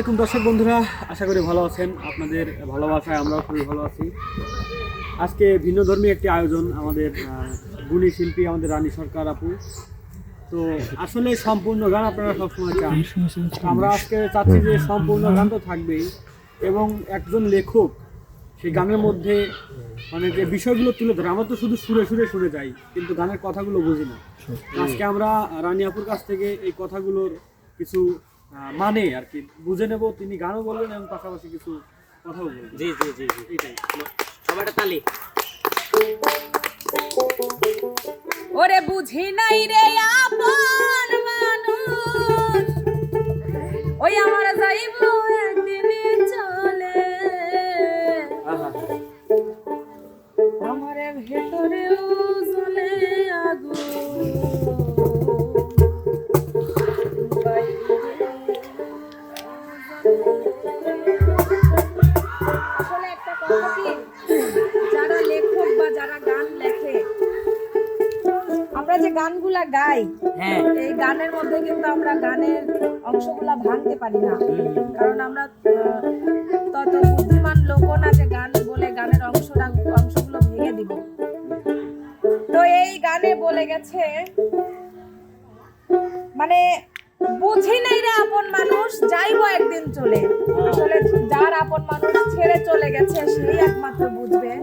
আলাইকুম দর্শক বন্ধুরা, আশা করি ভালো আছেন। আপনাদের ভালোবাসায় আমরাও খুবই ভালো আছি। আজকে ভিন্নধর্মী একটি আয়োজন, আমাদের গুণী শিল্পী আমাদের রানী সরকার আপু। তো আসলে সম্পূর্ণ গান আপনারা সবসময় চান, আমরা আজকে চাচ্ছি যে সম্পূর্ণ গান তো থাকবেই, এবং একজন লেখক সেই গানের মধ্যে মানে যে বিষয়গুলো তুলে ধরে। আমরা তো শুধু সুরে সুরে শুনে যাই, কিন্তু গানের কথাগুলো বুঝি না। আজকে আমরা রানী আপুর কাছ থেকে এই কথাগুলোর কিছু মানে আর কি বুঝে নেব। তিনি গানও বলবেন এবং পাশাপাশি কিছু কথাও বলবেন। জি জি জি জি এটাই সবাইটা তালি। ওরে বুঝি নাই রে আপন মানুষ, ওই আমার যাইব একদিনে চলে, আমার ভেতরে জ্বলে আগুন, আসলে একটা কথা কি, যারা লেখক বা যারা গান লেখে, আমরা যে গানগুলা গাই, হ্যাঁ, এই গানের মধ্যে কিন্তু আমরা গানের অংশগুলা ভাঙতে পারি না, কারণ আমরা তত বুদ্ধিমান লোকও না যে গান বলে গানের অংশগুলো ভেঙে দিব। তো এই গানে বলে গেছে মানে বুঝি নাই রে আপন মানুষ, যাইবো একদিন চলে। আসলে যার আপন মানুষ ছেড়ে চলে গেছে সেই একমাত্র বুঝবে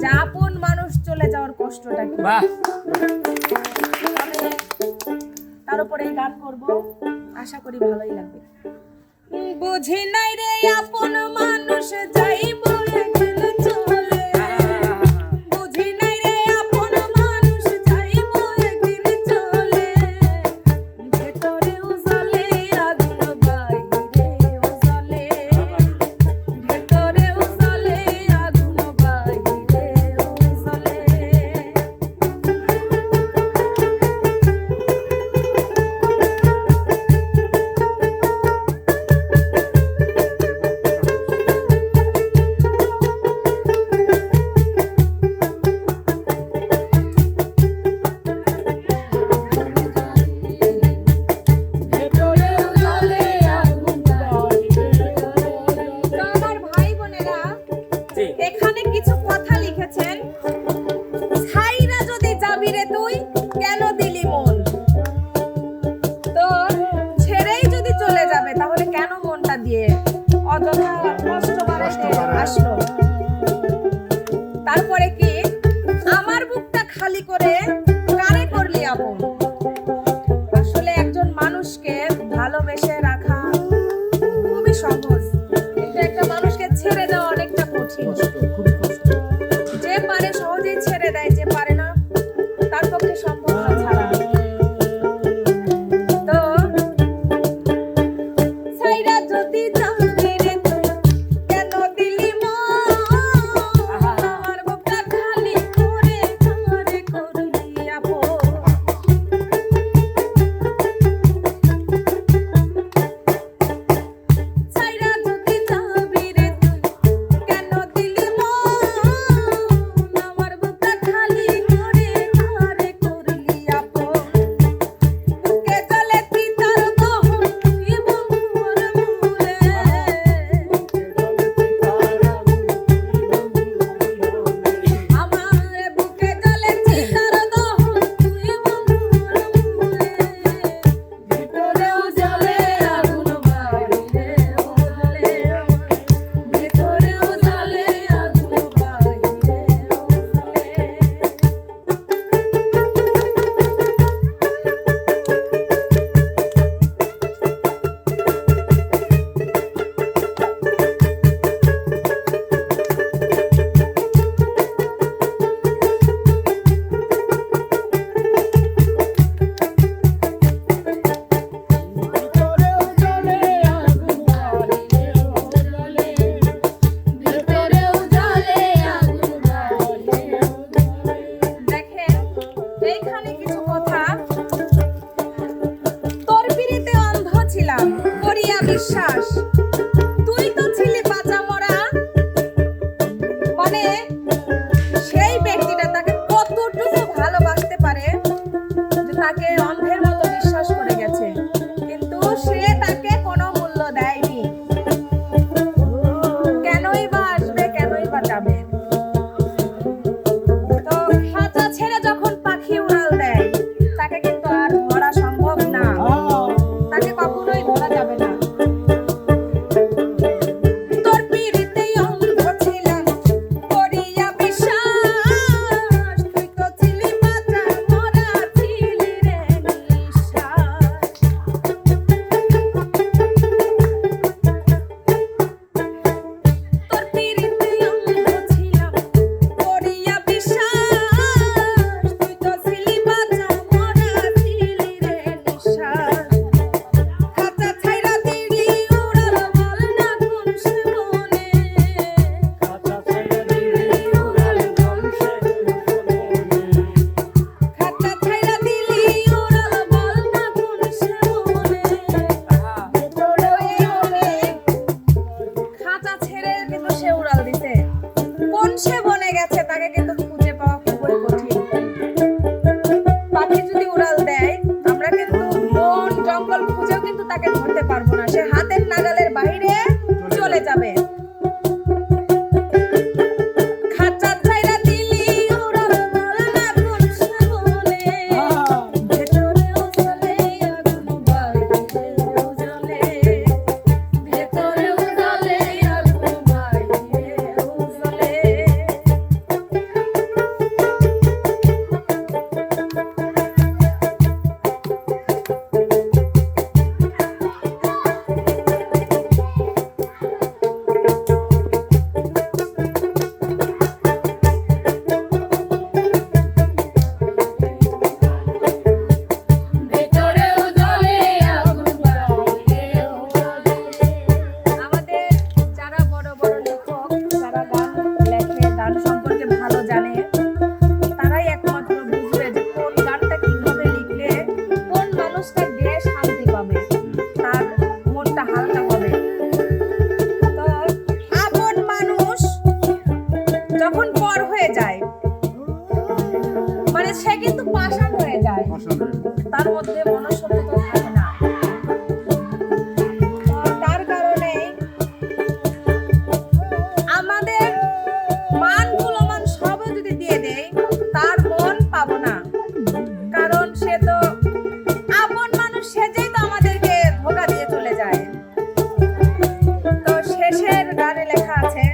যে আপন মানুষ চলে যাওয়ার কষ্টটা কি। বাহ, তার উপরে এই গান করব, আশা করি ভালোই লাগবে। বুঝি নাই রে আপন মানুষ যাইব একদিন চলে, বুঝি নাই রে আপন মানুষ যাইব একদিন চলে, ভেতরে উজালে আগুন বাইরে উজালে, ভেতরে উজালে আগুন বাইরে উজালে। জানে তারাই একমাত্র বুঝবে যে কোন গানটা কিভাবে লিখলে কোন মানুষটা গেয়ে শান্তি পাবে, তার মনটা হালকা হবে। তো আপন মানুষ যখন পর হয়ে যায় মানে সে কিন্তু পাষাণ হয়ে যায়, তার মধ্যে মনুষ্যত্ব থাকে না। তো তার কারণে আমাদের মান কুলমান সবও যদি দিয়ে দেয় তার মন পাবো না, কারণ সে তো আপন মানুষ সেজেই তো আমাদেরকে ধোঁকা দিয়ে চলে যায়। তো শেষের গানে লেখা আছে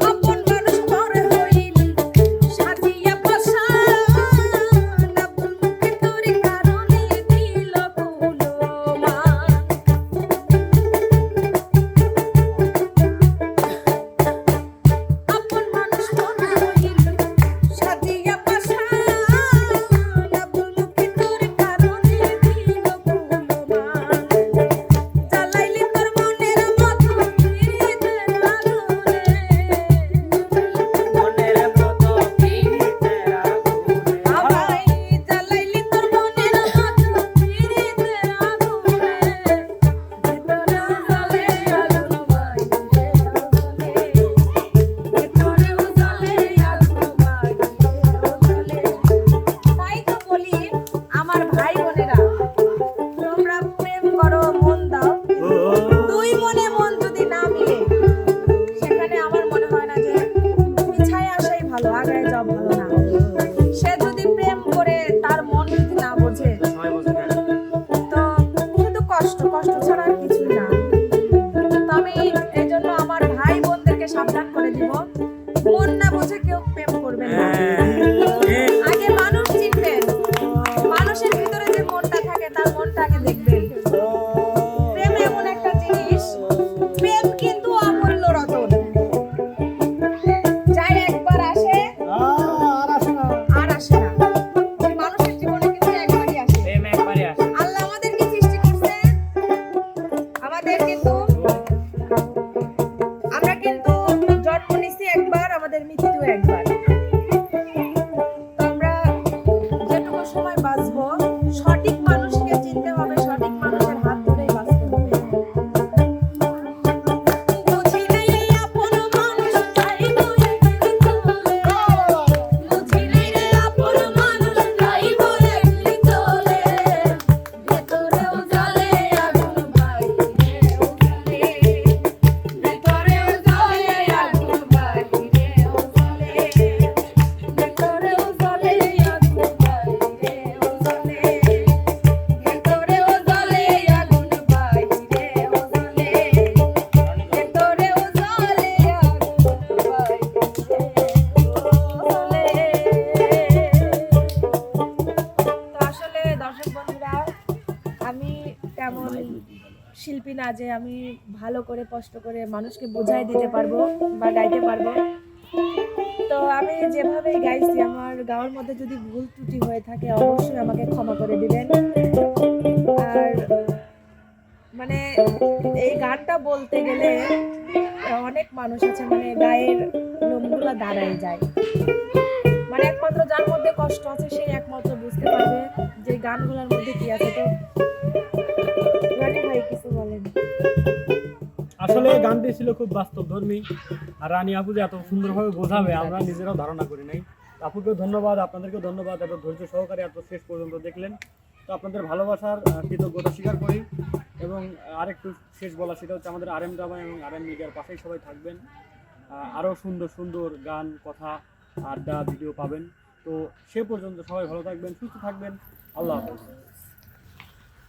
আপন মানুষ পরে হইল সাজিয়া পাশান, আপন মুখে তোর কারণে দিল কুলমান। আপন মানুষ পরে হইল সাজিয়া পাশান, আপন মুখে তোর কারণে দিল কুলমান। জ্বালাইলি তোর মনের মতো পিরিতের আগুনে, মনের মতো পিরিতের আগুনে, আমায় জ্বালাইলি তোর মনের মতো পিরিতের আগুনে, ভিতরেও জ্বলে আগুন বাইরেও জ্বলে, ভিতরেও জ্বলে আগুন বাইরেও জ্বলে। তাই তো বলি আমার ভাই বোনেরা, তোমরা প্রেম করো, মন দাও, দুই মনে মন যদি না মিলে সেখানে আমার মনে হয় না যে পিছায় আসাই ভালো, আগায় যাওয়া ভালো না। সে যদি প্রেম করে তার মন যদি না বোঝে সবাই বলছে হ্যাঁ। তো শুধু কষ্ট, কষ্ট ছাড়া আর কিছুই না। তো আমি এই জন্য আমার ভাই বোনদেরকে সাবধান করে দিব, মন না বুঝে কেউ প্রেম করবে না। আগে মানুষ চিনবেন, মানুষের ভিতরে যে মনটা থাকে তার মনটা আগে দেখবেন। প্রেম এমন একটা জিনিস, প্রেম কিন্তু অমূল্য রতন, যাই একবার আসে আর আসে না। ওই মানুষের জীবনে কিন্তু একবারই আসে। প্রেম একবারে আসে। আল্লাহ আমাদেরকে সৃষ্টি করছে, আমাদের কিন্তু আমরা কিন্তু জন্ম নিছি একবার, আমাদের মৃত্যু একবার। তো আমরা যেটুকু সময় বাঁচবো সঠিক মানুষকে চিনতে হবে, সঠিক মানুষের হাত ধরেই বাঁচতে হবে। বুঝি নাই রে আপন মানুষ যাইব একদিন চলে, বুঝি নাই রে আপন মানুষ যাইব একদিন চলে, ভেতরেও জ্বলে আগুন বাইরেও জ্বলে, ভেতরেও জ্বলে আগুন বাইরেও জ্বলে, ভেতরেও জ্বলে আগুন বাইরেও জ্বলে, ভেতরেও জ্বলে আগুন বাইরেও জ্বলে, ভেতরেও জ্বলে আগুন বাইরেও জ্বলে। তো আসলে দর্শক বন্ধুরা, আমি তেমন শিল্পী না যে আমি ভালো করে কষ্ট করে মানুষকে বোঝাই দিতে পারবো বা গাইতে পারবো। তো আমি যেভাবে গাইছি, আমার গাওয়ার মধ্যে যদি ভুল ত্রুটি হয়ে থাকে অবশ্যই আমাকে ক্ষমা করে দিবেন। আর মানে এই গানটা বলতে গেলে অনেক মানুষ আছে মানে গায়ের লোমগুলা দাঁড়ায় যায়, মানে একমাত্র যার মধ্যে কষ্ট আছে সেই একমাত্র বুঝতে পারবে যে গানগুলোর মধ্যে কি আছে। তো রানী ভাই কিছু বলেন। আসলে গানটি ছিল খুব বাস্তবধর্মী, আর রানী আপু যে এত সুন্দরভাবে বোঝাবে আমরা নিজেরাও ধারণা করি নাই। আপুকেও ধন্যবাদ, আপনাদেরকেও ধন্যবাদ, এত ধৈর্য সহকারে এত শেষ পর্যন্ত দেখলেন। তো আপনাদের ভালোবাসার কৃতজ্ঞতা স্বীকার করি। এবং আরেকটু শেষ বলা, সেটা হচ্ছে আমাদের RM ড্রামা এবং RM মিডিয়ার পাশেই সবাই থাকবেন। আরও সুন্দর সুন্দর গান, কথা, আড্ডা, ভিডিও পাবেন। তো সে পর্যন্ত সবাই ভালো থাকবেন, সুস্থ থাকবেন। আল্লাহ হাফেজ।